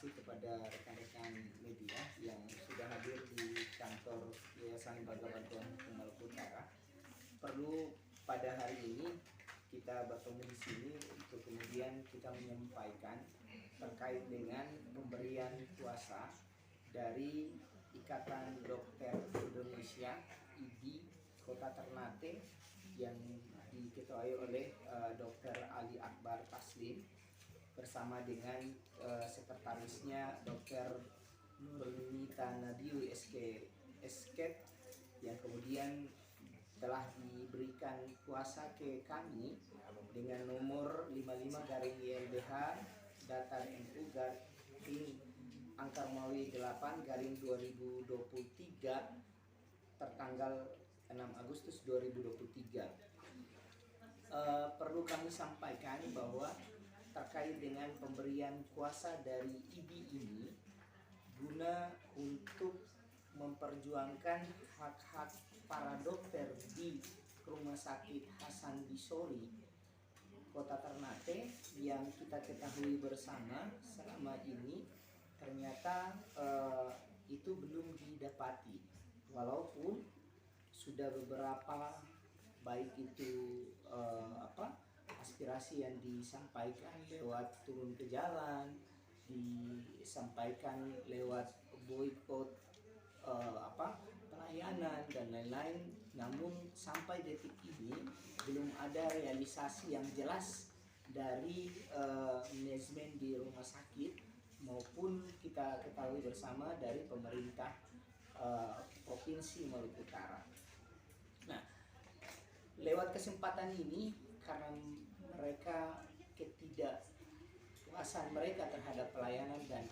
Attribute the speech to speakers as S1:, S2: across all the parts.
S1: kasih kepada rekan-rekan media yang sudah hadir di kantor Yayasan Lembaga Bantuan Hukum Maluku Utara. Perlu pada hari ini kita bertemu di sini untuk kemudian kita menyampaikan terkait dengan pemberian kuasa dari Ikatan Dokter Indonesia (IDI) Kota Ternate yang diketuai oleh Dr. Ali Akbar Taslim bersama dengan sekretarisnya Dr. Nurmita Nadiu Esket yang kemudian telah diberikan kuasa ke kami dengan nomor 55-YLBH data NU garing angka Mawi 8-2023 tertanggal 6 Agustus 2023. Perlu kami sampaikan bahwa terkait dengan pemberian kuasa dari IDI ini guna untuk memperjuangkan hak-hak para dokter di Rumah Sakit Hasan Bisori Kota Ternate yang kita ketahui bersama selama ini ternyata itu belum didapati, walaupun sudah beberapa baik itu aspirasi yang disampaikan lewat turun ke jalan, disampaikan lewat boikot pelayanan dan lain-lain, namun sampai detik ini belum ada realisasi yang jelas dari manajemen di rumah sakit maupun kita ketahui bersama dari pemerintah Provinsi Maluku Utara. Nah, lewat kesempatan ini karena mereka ketidakpuasan mereka terhadap pelayanan dan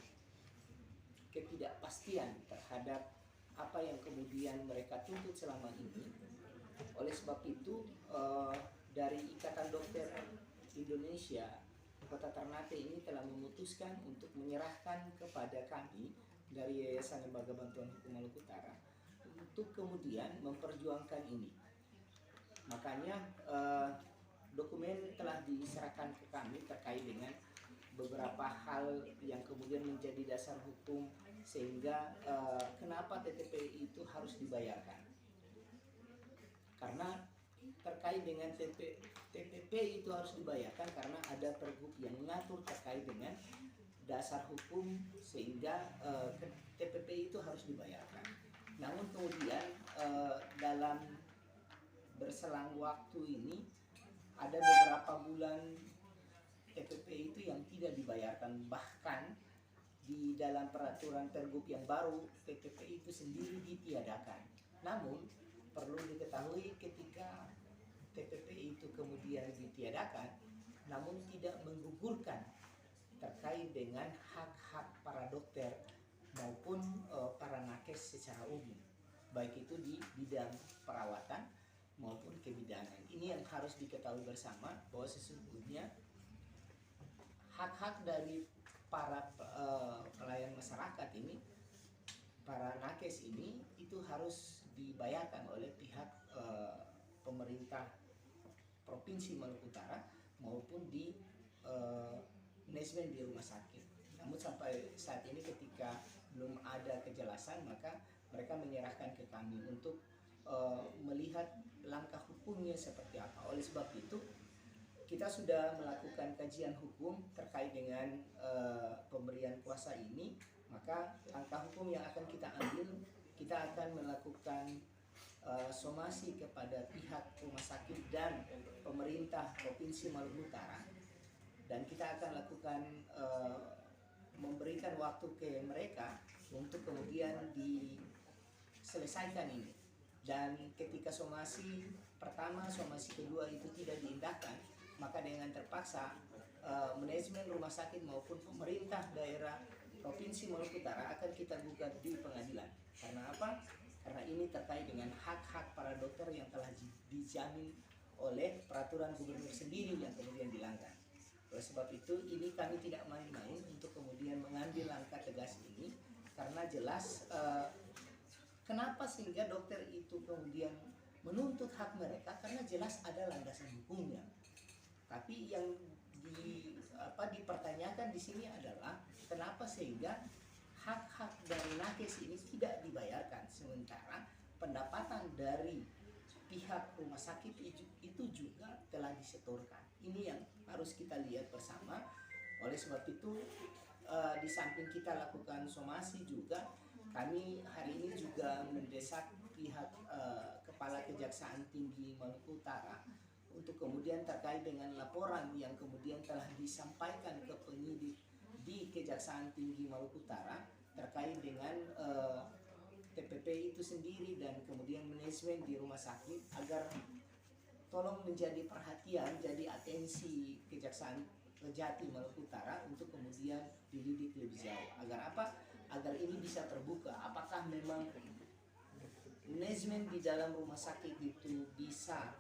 S1: ketidakpastian terhadap apa yang kemudian mereka tuntut selama ini. Oleh sebab itu dari Ikatan Dokter Indonesia Kota Ternate ini telah memutuskan untuk menyerahkan kepada kami dari Yayasan Lembaga Bantuan Hukum Maluku Utara untuk kemudian memperjuangkan ini. Makanya dokumen telah diserahkan ke kami terkait dengan beberapa hal yang kemudian menjadi dasar hukum sehingga kenapa TTP itu harus dibayarkan. Karena terkait dengan TPP itu harus dibayarkan karena ada pergub yang mengatur terkait dengan dasar hukum sehingga TPP itu harus dibayarkan. Namun kemudian dalam berselang waktu ini ada beberapa bulan TPP itu yang tidak dibayarkan, bahkan di dalam peraturan pergub yang baru TPP itu sendiri ditiadakan. Namun perlu diketahui ketika TPP itu kemudian ditiadakan namun tidak menggugurkan terkait dengan hak-hak para dokter maupun para nakes secara umum, baik itu di bidang perawatan maupun kebidanan. Ini yang harus diketahui bersama bahwa sesungguhnya hak-hak dari para pelayan masyarakat ini, para nakes ini itu harus dibayarkan oleh pihak pemerintah Provinsi Maluku Utara maupun di manajemen di rumah sakit. Namun sampai saat ini ketika belum ada kejelasan, maka mereka menyerahkan ke kami untuk melihat langkah hukumnya seperti apa. Oleh sebab itu kita sudah melakukan kajian hukum terkait dengan pemberian kuasa ini. Maka langkah hukum yang akan kita ambil, kita akan melakukan somasi kepada pihak rumah sakit dan pemerintah Provinsi Maluku Utara, dan kita akan lakukan memberikan waktu ke mereka untuk kemudian diselesaikan ini. Dan ketika somasi pertama, somasi kedua itu tidak diindahkan, maka dengan terpaksa manajemen rumah sakit maupun pemerintah daerah Provinsi Maluku Utara akan kita gugat di pengadilan. Karena apa? Karena ini terkait dengan hak-hak para dokter yang telah dijamin oleh peraturan gubernur sendiri yang kemudian dilanggar. Oleh sebab itu ini kami tidak main-main untuk kemudian mengambil langkah tegas ini, karena jelas kenapa sehingga dokter itu kemudian menuntut hak mereka, karena jelas ada landasan hukumnya. Tapi yang dipertanyakan di sini adalah Kenapa? Sehingga hak-hak dari nakes ini tidak dibayarkan, sementara pendapatan dari pihak rumah sakit itu juga telah disetorkan. Ini yang harus kita lihat bersama. Oleh sebab itu, di samping kita lakukan somasi juga, kami hari ini juga mendesak pihak Kepala Kejaksaan Tinggi Maluku Utara untuk kemudian terkait dengan laporan yang kemudian telah disampaikan ke penyidik di Kejaksaan Tinggi Maluku Utara terkait dengan TPP itu sendiri dan kemudian manajemen di rumah sakit, agar tolong menjadi perhatian, jadi atensi Kejaksaan Kejati Maluku Utara untuk kemudian dilidik lebih jauh. Agar apa? Agar ini bisa terbuka. Apakah memang manajemen di dalam rumah sakit itu bisa,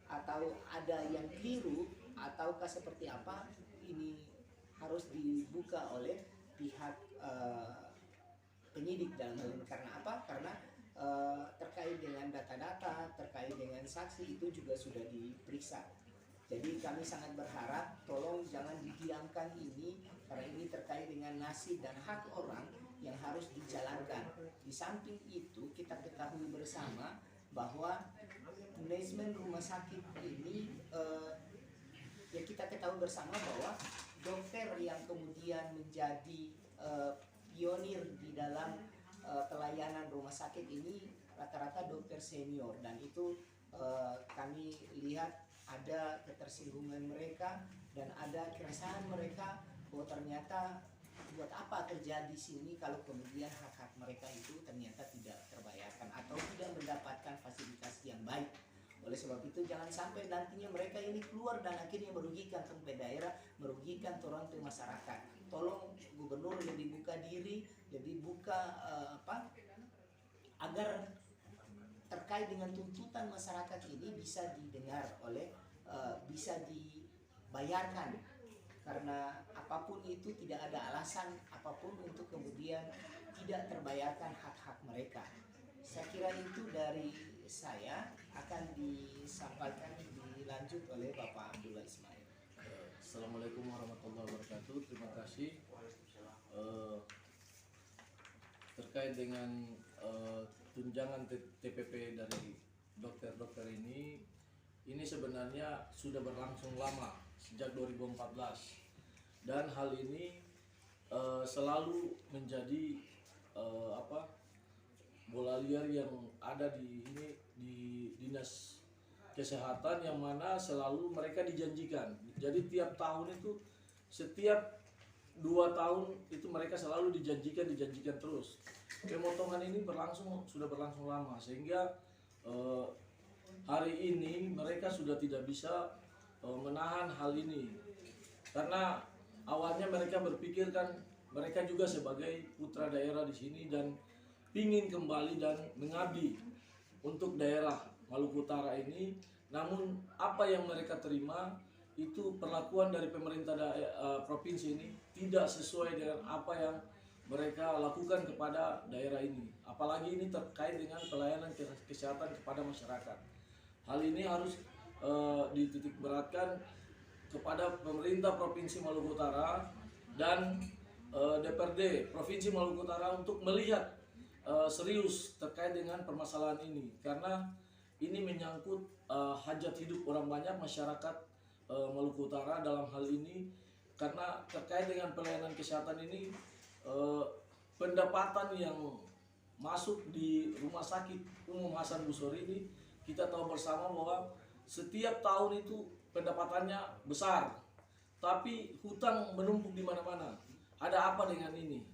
S1: atau ada yang keliru, ataukah seperti apa? Ini harus dibuka oleh pihak penyidik dalam hal ini. Karena apa? Karena terkait dengan data-data, terkait dengan saksi itu juga sudah diperiksa. Jadi kami sangat berharap tolong jangan didiamkan ini, karena ini terkait dengan nasib dan hak orang yang harus dijalankan. Di samping itu kita ketahui bersama bahwa manajemen rumah sakit ini ya kita ketahui bersama bahwa dokter yang kemudian menjadi pionir di dalam pelayanan rumah sakit ini rata-rata dokter senior, dan itu kami lihat ada ketersinggungan mereka dan ada keresahan mereka bahwa ternyata buat apa kerja di sini kalau kemudian hak-hak mereka itu ternyata tidak terbayarkan atau tidak mendapatkan fasilitas yang baik. Oleh sebab itu jangan sampai nantinya mereka ini keluar dan akhirnya merugikan sampai daerah, merugikan orang tua masyarakat. Tolong gubernur lebih buka diri, lebih buka agar terkait dengan tuntutan masyarakat ini bisa didengar oleh bisa dibayarkan, karena apapun itu tidak ada alasan apapun untuk kemudian tidak terbayarkan hak-hak mereka. Saya kira itu dari saya, akan disampaikan dilanjut oleh Bapak Abdullah Ismail.
S2: Assalamualaikum warahmatullahi wabarakatuh. Terima kasih. Terkait dengan tunjangan TPP dari dokter-dokter ini sebenarnya sudah berlangsung lama sejak 2014, dan hal ini selalu menjadi bola liar yang ada di dinas kesehatan, yang mana selalu mereka dijanjikan. Jadi tiap tahun itu, setiap 2 tahun itu mereka selalu dijanjikan terus. Pemotongan ini sudah berlangsung lama, sehingga hari ini mereka sudah tidak bisa menahan hal ini, karena awalnya mereka berpikir kan mereka juga sebagai putra daerah di sini dan ingin kembali dan mengabdi untuk daerah Maluku Utara ini. Namun apa yang mereka terima itu perlakuan dari pemerintah provinsi ini tidak sesuai dengan apa yang mereka lakukan kepada daerah ini. Apalagi ini terkait dengan pelayanan kesehatan kepada masyarakat. Hal ini harus dititik beratkan kepada pemerintah Provinsi Maluku Utara dan DPRD Provinsi Maluku Utara untuk melihat serius terkait dengan permasalahan ini, karena ini menyangkut hajat hidup orang banyak masyarakat Maluku Utara dalam hal ini. Karena terkait dengan pelayanan kesehatan ini, pendapatan yang masuk di Rumah Sakit Umum Hasan Busori ini, kita tahu bersama bahwa setiap tahun itu pendapatannya besar, tapi hutang menumpuk di mana-mana. Ada apa dengan ini?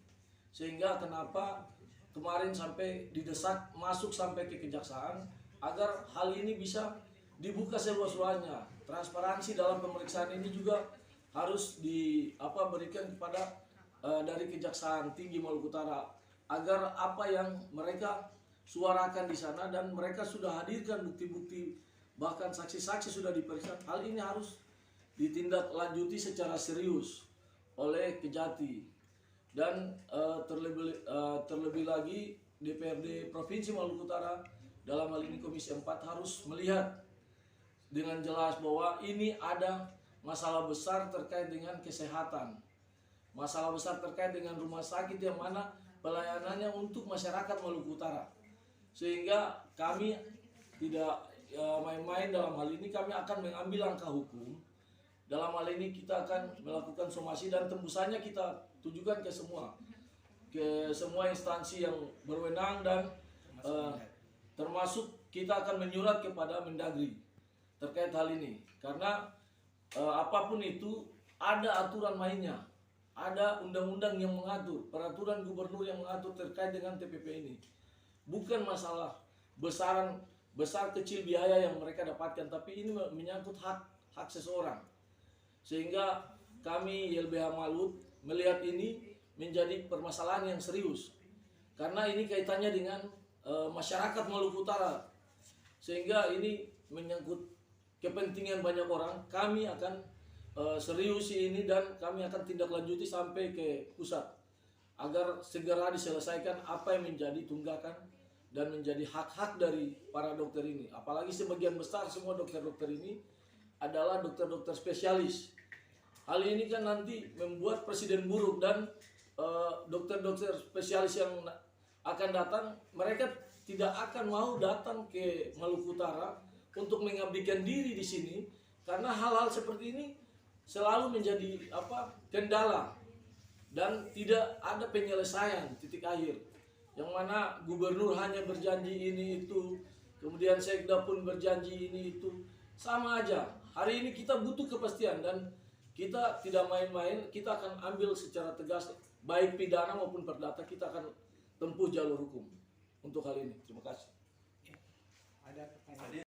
S2: Sehingga kenapa kemarin sampai didesak masuk sampai ke kejaksaan agar hal ini bisa dibuka seluas-luasnya. Transparansi dalam pemeriksaan ini juga harus berikan kepada dari Kejaksaan Tinggi Maluku Utara, agar apa yang mereka suarakan di sana dan mereka sudah hadirkan bukti-bukti, bahkan saksi-saksi sudah diperiksa, hal ini harus ditindaklanjuti secara serius oleh Kejati. Dan terlebih lagi DPRD Provinsi Maluku Utara dalam hal ini Komisi 4 harus melihat dengan jelas bahwa ini ada masalah besar terkait dengan kesehatan. masalah besar terkait dengan rumah sakit yang mana pelayanannya untuk masyarakat Maluku Utara. Sehingga kami tidak main-main dalam hal ini, kami akan mengambil langkah hukum. Dalam hal ini kita akan melakukan somasi dan tembusannya kita tujukan ke semua instansi yang berwenang dan termasuk kita akan menyurat kepada Mendagri terkait hal ini. Karena apapun itu ada aturan mainnya. Ada undang-undang yang mengatur, peraturan gubernur yang mengatur terkait dengan TPP ini. Bukan masalah besar kecil biaya yang mereka dapatkan, tapi ini menyangkut hak seseorang. Sehingga kami YLBH Malut melihat ini menjadi permasalahan yang serius. Karena ini kaitannya dengan masyarakat Maluku Utara. Sehingga ini menyangkut kepentingan banyak orang. Kami akan serius ini dan kami akan tindak lanjuti sampai ke pusat agar segera diselesaikan apa yang menjadi tunggakan dan menjadi hak-hak dari para dokter ini. Apalagi sebagian besar semua dokter-dokter ini adalah dokter-dokter spesialis. Hal ini kan nanti membuat presiden buruk dan dokter-dokter spesialis yang akan datang, mereka tidak akan mau datang ke Maluku Utara untuk mengabdikan diri di sini karena hal-hal seperti ini selalu menjadi kendala dan tidak ada penyelesaian titik akhir, yang mana gubernur hanya berjanji ini itu, kemudian sekda pun berjanji ini itu, sama aja. Hari ini kita butuh kepastian dan kita tidak main-main, kita akan ambil secara tegas baik pidana maupun perdata, kita akan tempuh jalur hukum untuk hal ini. Terima kasih.
S1: Ada pertanyaan?